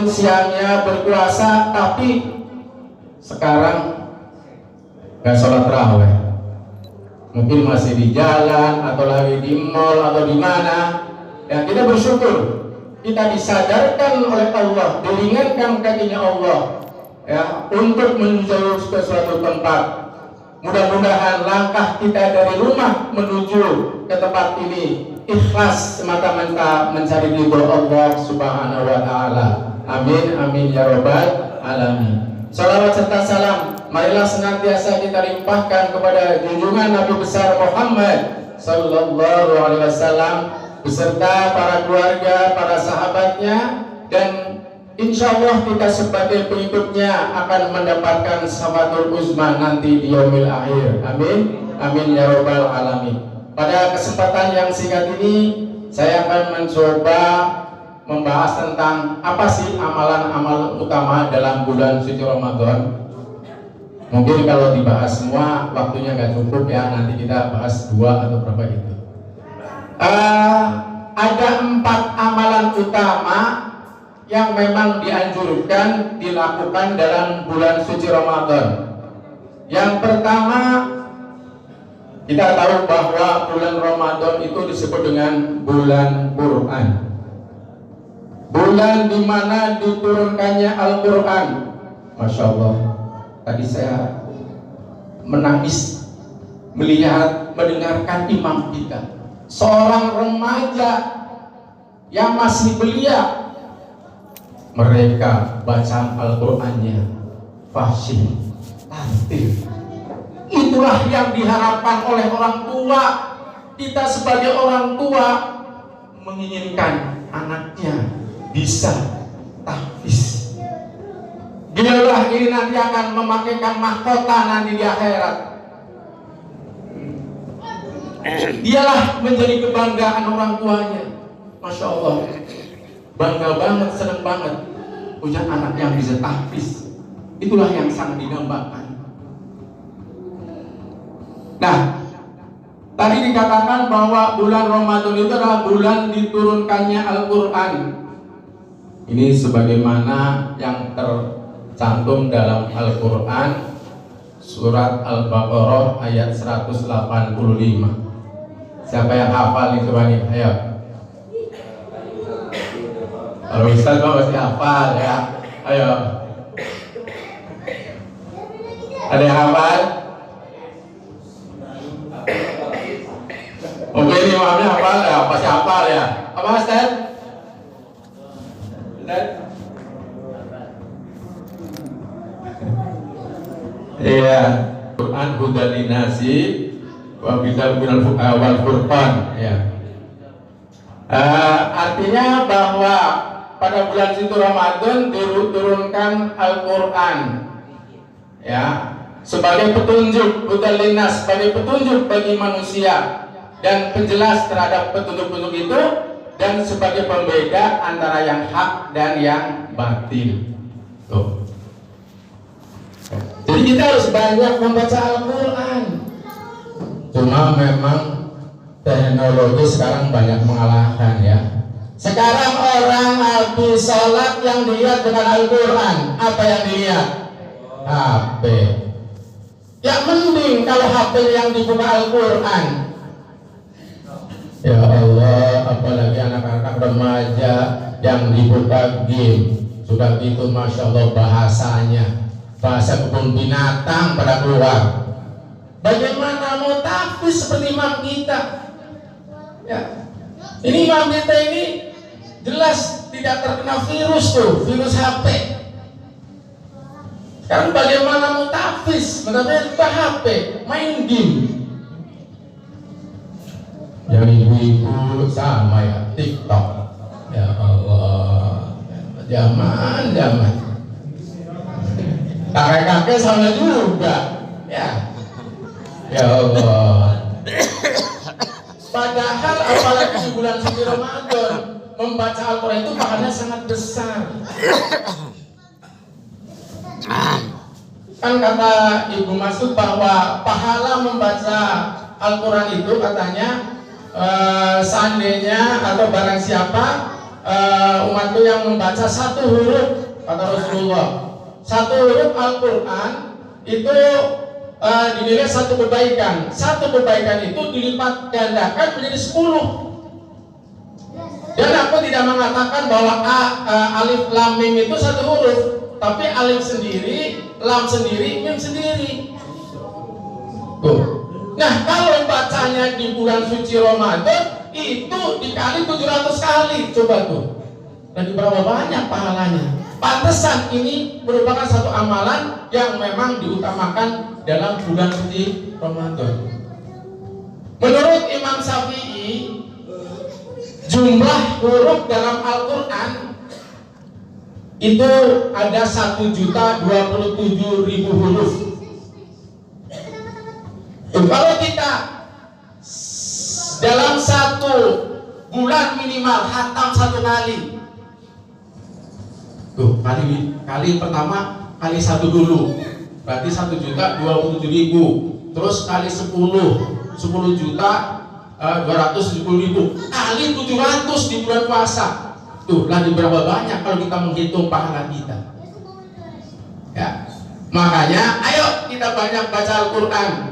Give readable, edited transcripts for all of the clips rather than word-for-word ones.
siangnya berpuasa, tapi sekarang nggak sholat tarawih, mungkin masih di jalan atau lagi di mall atau di mana. Ya, kita bersyukur kita disadarkan oleh Allah, diringankan kakinya Allah, ya, untuk menuju ke suatu tempat. Mudah-mudahan langkah kita dari rumah menuju ke tempat ini ikhlas semata-mata mencari ridho Allah Subhanahu wa Ta'ala. Amin, amin ya Rabbal alamin. Salawat serta salam marilah senantiasa kita limpahkan kepada junjungan Nabi besar Muhammad sallallahu alaihi wasallam beserta para keluarga, para sahabatnya, dan insya Allah kita sebagai pengikutnya akan mendapatkan syafaatul uzma nanti di yaumil akhir. Amin, amin ya Rabbal alamin. Pada kesempatan yang singkat ini saya akan mencoba membahas tentang apa sih amalan-amalan utama dalam bulan suci Ramadan. Mungkin kalau dibahas semua waktunya nggak cukup ya, nanti kita bahas 2 atau berapa gitu. Ada 4 amalan utama yang memang dianjurkan dilakukan dalam bulan suci Ramadan. Yang pertama, kita tahu bahwa bulan Ramadan itu disebut dengan bulan Quran, bulan di mana diturunkannya Al-Quran. Masya Allah, tadi saya menangis melihat, mendengarkan imam kita, seorang remaja yang masih belia, mereka baca Al-Qurannya fasih, tartil. Itulah yang diharapkan oleh orang tua. Kita sebagai orang tua menginginkan anaknya bisa tahfiz. Dialah ini nanti akan memakaikan mahkota nanti di akhirat. Dialah menjadi kebanggaan orang tuanya. Masya Allah, bangga banget, senang banget punya anak yang bisa tahfiz. Itulah yang sangat didambakan. Nah, tadi dikatakan bahwa bulan Ramadan itu adalah bulan diturunkannya Al-Quran. Ini sebagaimana yang tercantum dalam Al-Quran surat Al-Baqarah ayat 185. Siapa yang hafal itu bani? Ayo. Kalau Ustaz pasti hafal ya. Ayo. Ada yang hafal? Mungkin imamnya hafal ya, pasti hafal ya. Apa Ustaz? Iya. Quran hudal linasi wa bidal minal wal furqan ya. Artinya bahwa pada bulan suci Ramadan diturunkan Al-Quran ya, sebagai petunjuk, hudal linas, sebagai petunjuk bagi manusia dan penjelas terhadap petunjuk-petunjuk itu, dan sebagai pembeda antara yang hak dan yang batil. Tuh. Jadi kita harus banyak membaca Al-Quran. Cuma memang teknologi sekarang banyak mengalahkan ya. Sekarang orang habis sholat yang dilihat dengan Al-Quran, apa yang dilihat? HP. Ya mending kalau HP yang dibuka Al-Quran. Ya Allah, apalagi anak-anak remaja yang dibuka game. Sudah gitu Masya Allah bahasanya, bahasa kebun binatang pada keluar. Bagaimana mau tahfiz seperti imam kita? Ya, ini imam kita ini jelas tidak terkena virus tuh, virus HP. Sekarang bagaimana mau tahfiz? Menurut HP, main game. Yang ibu-ibu sama ya, TikTok. Ya Allah, zaman. Kakek-kakek sama juga. Ya Allah. Padahal apalagi di bulan suci Ramadan, membaca Al-Quran itu pahalanya sangat besar. Kan kata Ibu Masud bahwa pahala membaca Al-Quran itu katanya seandainya atau barang siapa umatku yang membaca satu huruf, kata Rasulullah, satu huruf Al-Quran itu dinilai satu kebaikan. Satu kebaikan itu dilipat gandakan menjadi 10. Dan aku tidak mengatakan bahwa alif lam mim itu satu huruf, tapi alif sendiri, lam sendiri, mim sendiri. Tuh. Nah, kalau bacanya di bulan suci Ramadan itu dikali 700 kali, coba tuh. Dan berapa banyak pahalanya? Pantesan ini merupakan satu amalan yang memang diutamakan dalam bulan suci Ramadan. Menurut Imam Syafi'i, jumlah huruf dalam Al-Quran itu ada 1.027.000 huruf. Kalau kita dalam satu bulan minimal hatam satu kali, tuh kali pertama kali satu dulu, berarti 1.027.000, terus kali 10 juta 270.000 kali 700 di bulan puasa. Tuh lah berapa banyak kalau kita menghitung pahala kita. Ya, makanya ayo kita banyak baca Al-Quran.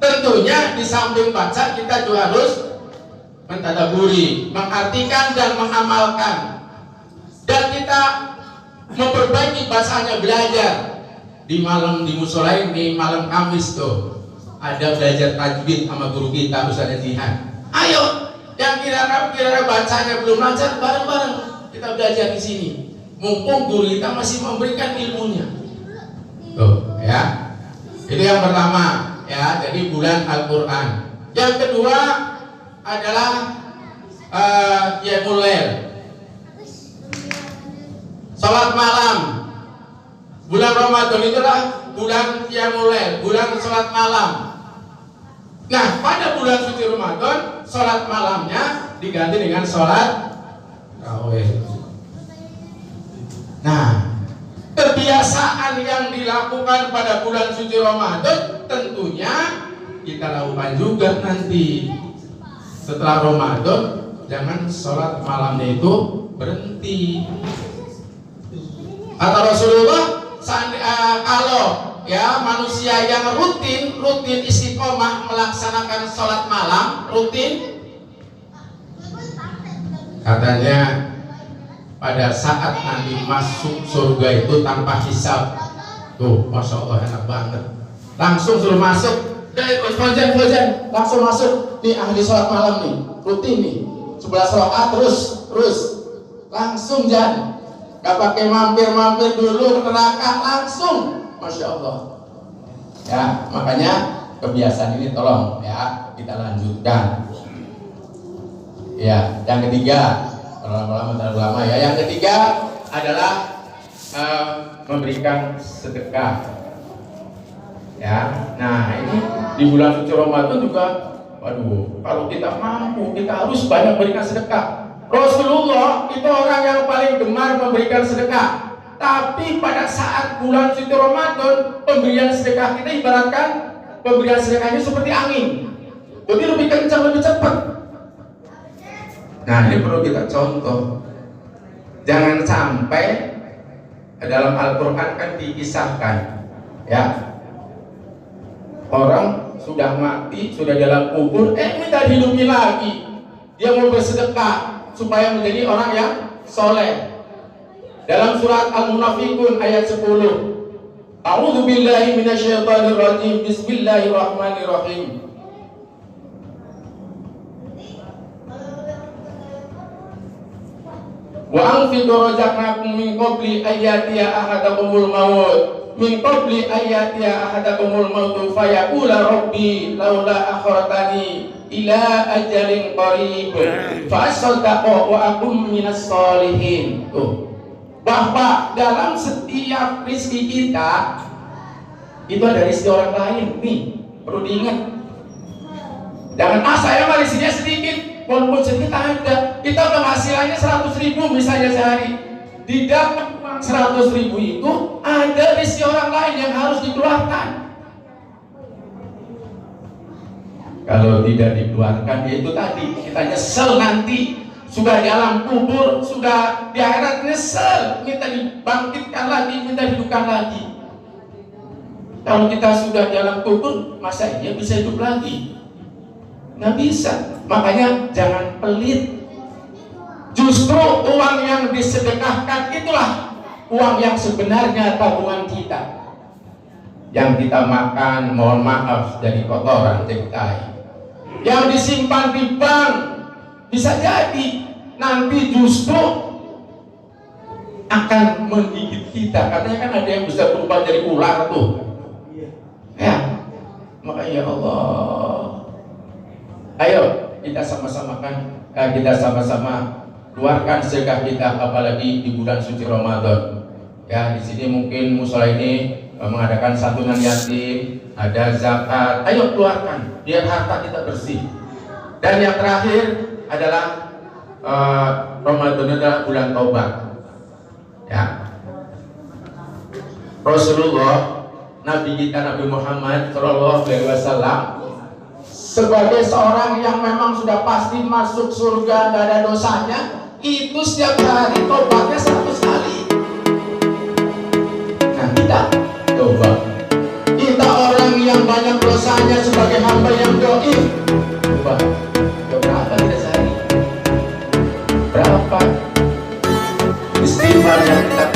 Tentunya di samping baca kita juga harus mentadaburi, mengartikan dan mengamalkan. Dan kita memperbaiki bahasanya, belajar di musola di malam Kamis tuh ada belajar tajwid sama guru kita Ustaz Jihan. Ayo yang kira-kira bacanya belum lancar, bareng-bareng kita belajar di sini. Mumpung guru kita masih memberikan ilmunya. Tuh ya. Itu yang pertama ya, jadi bulan Al-Quran. Yang kedua adalah Qiyamul Lail, salat malam. Bulan Ramadan itulah bulan Qiyamul Lail, bulan salat malam. Nah, pada bulan suci Ramadan, salat malamnya diganti dengan salat tarawih. Nah, kebiasaan yang dilakukan pada bulan suci Ramadan tentunya kita lakukan juga nanti setelah Ramadan. Jangan sholat malamnya itu berhenti. Kata Rasulullah, kalau ya manusia yang rutin istiqomah melaksanakan sholat malam rutin, katanya pada saat nanti masuk surga itu tanpa hisab. Tuh, masya Allah enak banget. Langsung suruh masuk. Fauzan, langsung masuk. Nih ahli sholat malam nih, rutin nih. 11 rakaat terus langsung jangan. Gak pakai mampir dulu ke neraka, langsung. Masya Allah. Ya, makanya kebiasaan ini tolong ya kita lanjutkan. Ya, yang ketiga. Lama ya. Yang ketiga adalah memberikan sedekah. Ya, nah ini di bulan suci Ramadan juga, waduh, kalau kita mampu kita harus banyak berikan sedekah. Rasulullah itu orang yang paling gemar memberikan sedekah. Tapi pada saat bulan suci Ramadan, pemberian sedekah kita ibaratkan pemberian sedekahnya seperti angin. Jadi lebih kencang, lebih cepat. Nah, ini perlu kita contoh. Jangan sampai dalam Al-Quran kan dikisahkan ya, orang sudah mati, sudah dalam kubur, minta dihidupi lagi. Dia mau bersedekah supaya menjadi orang yang soleh. Dalam surat Al-Munafiqun ayat 10, A'udzu billahi minasyaitonir rajim, bismillahirrahmanirrahim. Wa anfiqu razaqnakum min qabli ayyatiya ahadakumul maut fa yaqula rabbi laula akhartani ila ajalin qarib fa asaddaqa wa akum minas sholihin. Tuh, bahwa dalam setiap rezeki kita itu ada rezeki orang lain. Nih perlu diingat. Jangan saya mah rezekinya sedikit. Walaupun sedikit ada, kita penghasilannya 100.000 misalnya sehari, di dalam uang 100.000 itu ada rezeki orang lain yang harus dikeluarkan. Kalau tidak dikeluarkan, ya itu tadi kita nyesel nanti sudah di alam kubur, sudah di akhirat nyesel, minta dibangkitkan lagi, minta hidupkan lagi. Kalau kita sudah di alam kubur, masa iya bisa hidup lagi? Nggak bisa. Makanya jangan pelit. Justru uang yang disedekahkan itulah uang yang sebenarnya tabungan kita. Yang kita makan, mohon maaf, jadi kotoran cengkai. Yang disimpan di bank, bisa jadi nanti justru akan menggigit kita. Katanya kan ada yang bisa berubah jadi ular tuh. Ya, makanya ya Allah. Ayo kita sama-sama kita sama-sama keluarkan sedekah kita, apalagi di bulan suci Ramadan. Ya, di sini mungkin musola ini mengadakan santunan yatim, ada zakat. Ayo keluarkan biar harta kita bersih. Dan yang terakhir adalah Ramadan adalah bulan taubat. Ya. Rasulullah, Nabi kita Nabi Muhammad Shallallahu Alaihi Wasallam, sebagai seorang yang memang sudah pasti masuk surga, tidak ada dosanya, itu setiap hari tobatnya 100 kali. Nah kita coba, kita orang yang banyak dosanya sebagai hamba yang doif, coba berapa kita sehari? Berapa istighfar yang kita